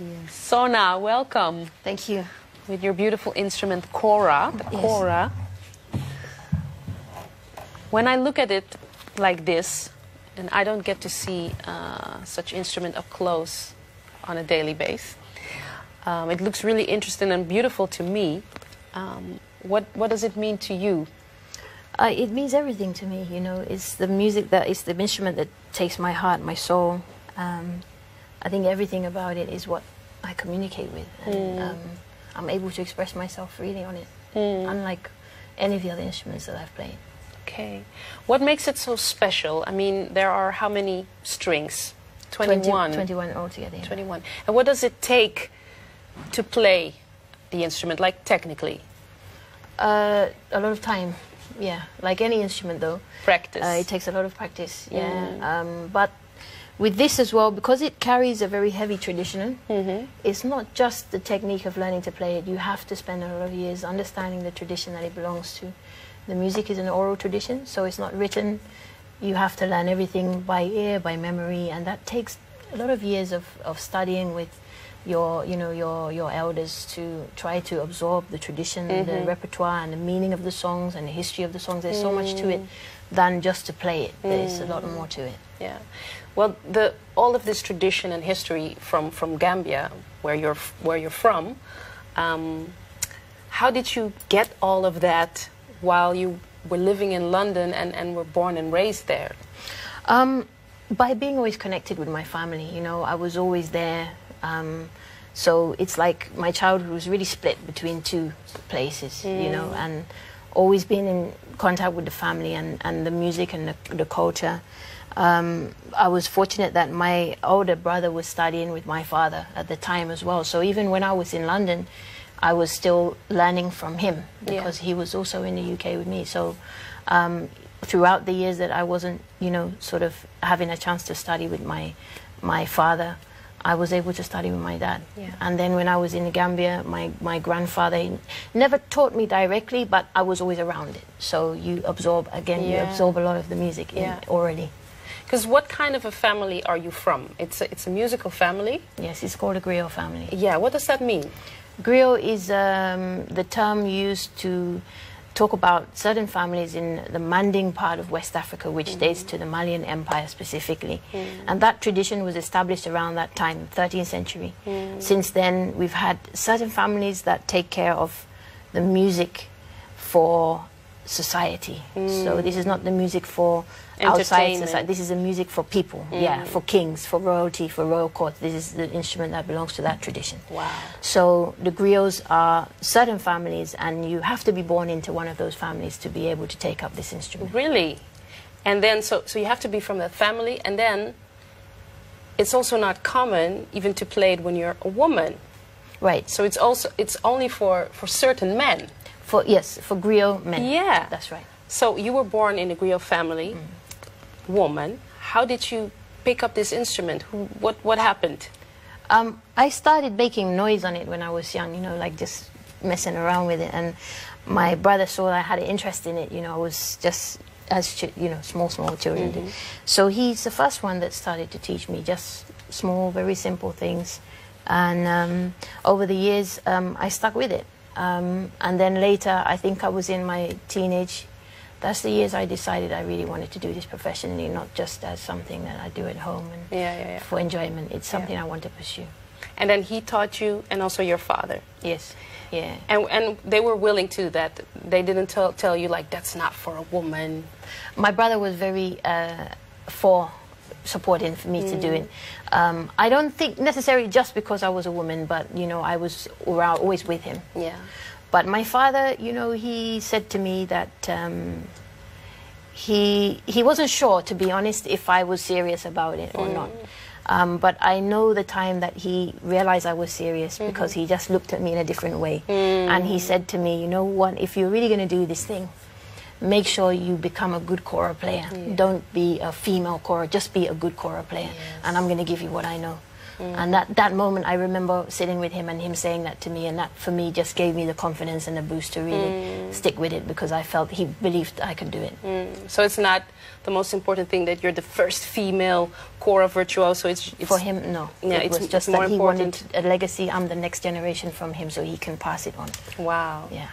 Yes. Sona, welcome. Thank you. With your beautiful instrument, kora, the kora. When I look at it like this, and I don't get to see such instrument up close on a daily basis, it looks really interesting and beautiful to me. What does it mean to you? It means everything to me, you know. It's the music it's the instrument that takes my heart, my soul. I think everything about it is what I communicate with. And, I'm able to express myself freely on it, unlike any of the other instruments that I've played. Okay. What makes it so special? I mean, there are how many strings? 21. 21 altogether. Yeah. 21. And what does it take to play the instrument, like technically? A lot of time, yeah. Like any instrument, though. Practice. It takes a lot of practice, yeah. But with this as well, because it carries a very heavy tradition, it's not just the technique of learning to play it. You have to spend a lot of years understanding the tradition that it belongs to. The music is an oral tradition, so it's not written. You have to learn everything by ear, by memory, and that takes a lot of years of studying with your elders to try to absorb the tradition, the repertoire, and the meaning of the songs and the history of the songs. There's so much to it than just to play it. There's a lot more to it. Yeah. Well, all of this tradition and history from Gambia, where you're from, how did you get all of that while you were living in London and were born and raised there? By being always connected with my family, you know. I was always there. So it's like my childhood was really split between two places, you know, and always being in contact with the family and the music and the culture. I was fortunate that my older brother was studying with my father at the time as well. So even when I was in London, I was still learning from him because he was also in the UK with me. So throughout the years that I wasn't, you know, sort of having a chance to study with my father, I was able to study with my dad. Yeah. And then when I was in Gambia, my grandfather, he never taught me directly, but I was always around it. So you absorb, again, you absorb a lot of the music already. Because what kind of a family are you from? It's a musical family? Yes, it's called a griot family. Yeah, what does that mean? Griot is the term used to talk about certain families in the Manding part of West Africa, which dates to the Malian Empire specifically. And that tradition was established around that time, 13th century. Since then, we've had certain families that take care of the music for society. So this is not the music for outside society. This is the music for people, for kings, for royalty, for royal courts. This is the instrument that belongs to that tradition. Wow. So the griots are certain families, and you have to be born into one of those families to be able to take up this instrument. Really? And then, so you have to be from that family, and then it's also not common even to play it when you're a woman. Right. So it's only for certain men. Yes, for griot men. Yeah. That's right. So you were born in a griot family, woman. How did you pick up this instrument? What happened? I started making noise on it when I was young, you know, like just messing around with it. And my brother saw I had an interest in it, you know. I was just, as you know, small children do. So he's the first one that started to teach me just small, very simple things. And over the years, I stuck with it. And then later, I think I was in my teenage. That's the years I decided I really wanted to do this professionally, not just as something that I do at home and for enjoyment. It's something I want to pursue. And then he taught you, and also your father. Yes, yeah. And they were willing to that. They didn't tell you like that's not for a woman. My brother was very for supporting for me to do it. I don't think necessarily just because I was a woman, but you know, I was always with him. Yeah. But my father, you know, he said to me that he wasn't sure, to be honest, if I was serious about it or not. But I know the time that he realized I was serious because he just looked at me in a different way. And he said to me, you know what, if you're really going to do this thing, make sure you become a good kora player. Don't be a female kora, just be a good kora player. And I'm going to give you what I know. And that moment, I remember sitting with him and him saying that to me, and that for me just gave me the confidence and the boost to really stick with it, because I felt he believed I could do it. So it's not the most important thing that you're the first female kora virtuoso. It's for him, no. Yeah, it was just more that he important. wanted a legacy. I'm the next generation from him, so he can pass it on. Wow. Yeah.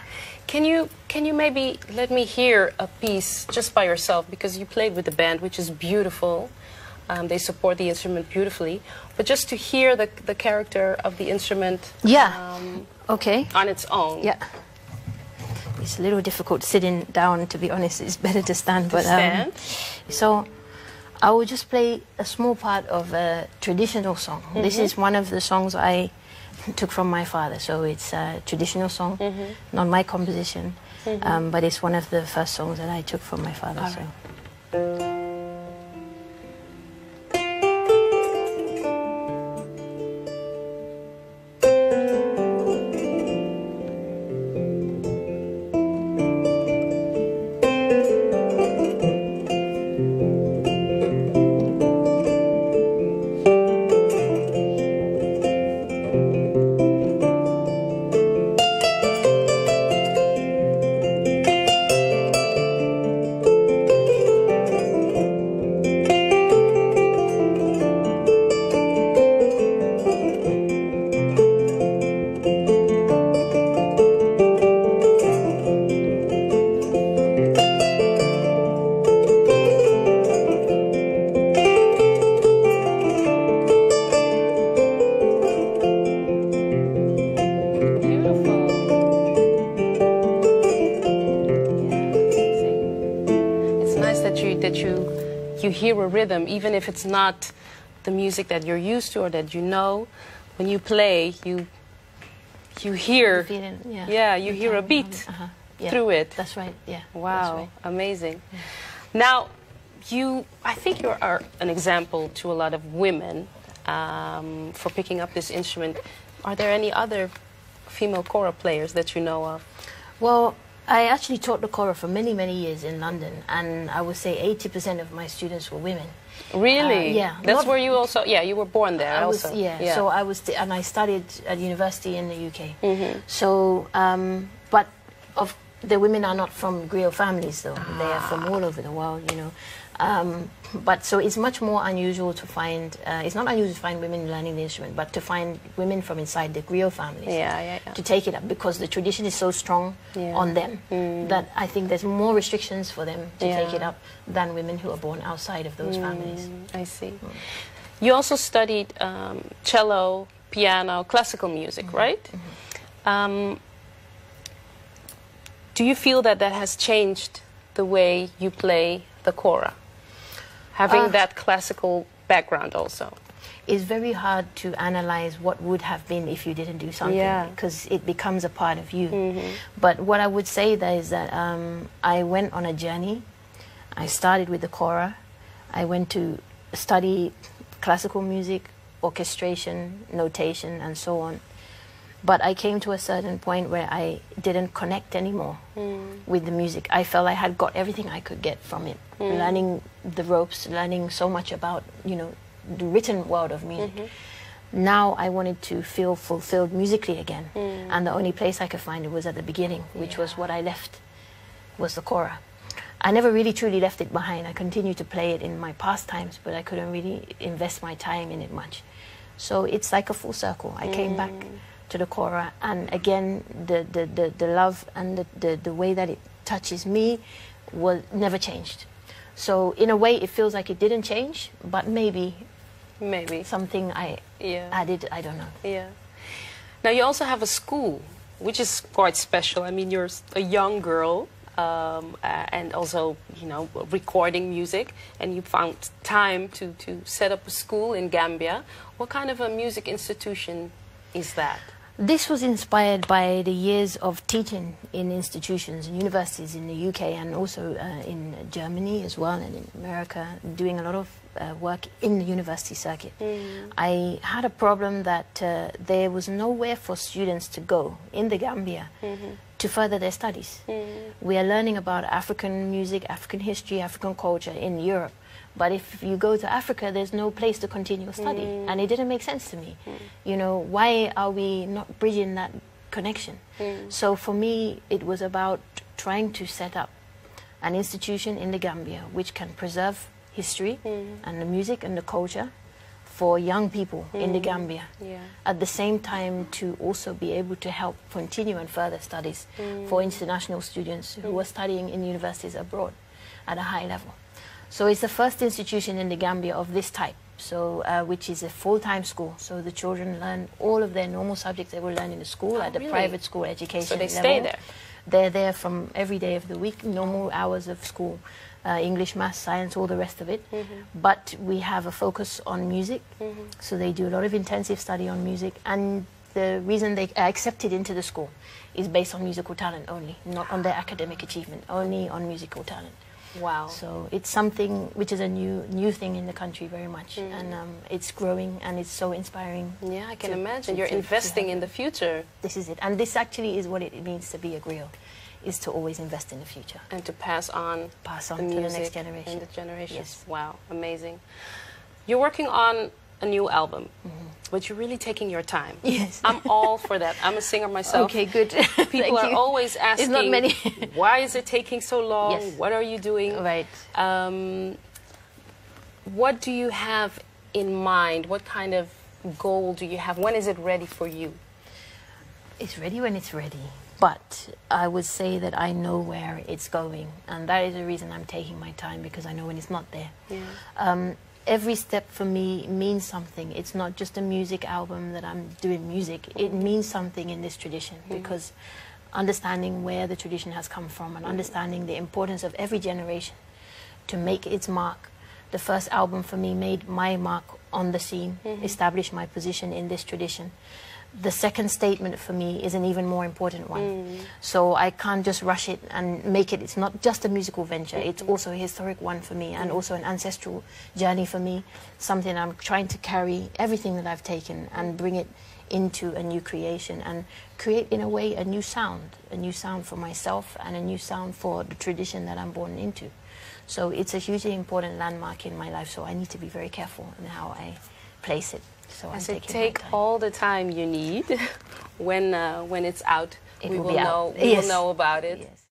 Can you maybe let me hear a piece just by yourself, because you played with the band, which is beautiful. They support the instrument beautifully, but just to hear the character of the instrument. Yeah. Okay. On its own. Yeah. It's a little difficult sitting down, to be honest. It's better to stand. But stand. So I will just play a small part of a traditional song. This is one of the songs I took from my father. So it's a traditional song, not my composition, but it's one of the first songs that I took from my father. All so. Right. You hear a rhythm, even if it's not the music that you're used to or that you know. When you play, you hear, you hear a beat through it. That's right. Yeah. Wow, that's right. Amazing. Yeah. Now, I think you are an example to a lot of women for picking up this instrument. Are there any other female kora players that you know of? Well, I actually taught the kora for many, many years in London, and I would say 80% of my students were women. Really? Yeah. That's where you also, you were born there also. Yeah, so I was, and I studied at university in the UK. So, but the women are not from griot families, though. They are from all over the world, you know. But so it's much more unusual to find, it's not unusual to find women learning the instrument, but to find women from inside the griot families to take it up, because the tradition is so strong on them that I think there's more restrictions for them to take it up than women who are born outside of those families. I see. You also studied cello, piano, classical music, right? Do you feel that that has changed the way you play the kora? Having that classical background also. It's very hard to analyze what would have been if you didn't do something, because it becomes a part of you. But what I would say there is that I went on a journey. I started with the kora. I went to study classical music, orchestration, notation, and so on. But I came to a certain point where I didn't connect anymore with the music. I felt I had got everything I could get from it. Learning the ropes, learning so much about, you know, the written world of music. Now I wanted to feel fulfilled musically again. And the only place I could find it was at the beginning, which was what I left, was the kora. I never really truly left it behind. I continued to play it in my pastimes, but I couldn't really invest my time in it much. So it's like a full circle. I came back to the kora, and again the love and the way that it touches me was never changed. So in a way it feels like it didn't change, but maybe something I added, I don't know. Now you also have a school, which is quite special. I mean, you're a young girl and also, you know, recording music, and you found time to set up a school in Gambia. What kind of a music institution is that? This was inspired by the years of teaching in institutions and universities in the UK, and also in Germany as well, and in America, doing a lot of work in the university circuit. I had a problem that there was nowhere for students to go in the Gambia to further their studies. We are learning about African music, African history, African culture in Europe, But if you go to Africa, there's no place to continue your study. And it didn't make sense to me. You know, why are we not bridging that connection? So for me, it was about trying to set up an institution in the Gambia which can preserve history and the music and the culture for young people in the Gambia. At the same time, to also be able to help continue and further studies for international students who are studying in universities abroad at a high level. So it's the first institution in the Gambia of this type, so which is a full-time school. So the children learn all of their normal subjects they will learn in the school, at the private school education So they level. stay there? They're there from every day of the week, normal hours of school, English, maths, science, all the rest of it. But we have a focus on music, so they do a lot of intensive study on music. And the reason they are accepted into the school is based on musical talent only, not on their academic achievement, only on musical talent. Wow. So it's something which is a new thing in the country very much, and it's growing and it's so inspiring. Yeah, I can imagine. You're investing in the future. This is it. And this actually is what it means to be a griot, is to always invest in the future. And to pass on Pass on the to the music next generation. and the generations. Yes. Wow, amazing. You're working on a new album, but you're really taking your time. Yes. I'm all for that. I'm a singer myself. Okay, good. People are always asking, It's not many. why is it taking so long? Yes. What are you doing? Right. What do you have in mind? What kind of goal do you have? When is it ready for you? It's ready when it's ready. But I would say that I know where it's going. And that is the reason I'm taking my time, because I know when it's not there. Yeah. Every step for me means something. It's not just a music album that I'm doing music. It means something in this tradition, because understanding where the tradition has come from and understanding the importance of every generation to make its mark. The first album for me made my mark on the scene, established my position in this tradition. The second statement for me is an even more important one. So I can't just rush it and make it. It's not just a musical venture. It's also a historic one for me, and also an ancestral journey for me. Something I'm trying to carry everything that I've taken and bring it into a new creation and create, in a way, a new sound for myself and a new sound for the tradition that I'm born into. So it's a hugely important landmark in my life, so I need to be very careful in how I place it. So Does it take all the time you need? When it's out, we will know about it. Yes.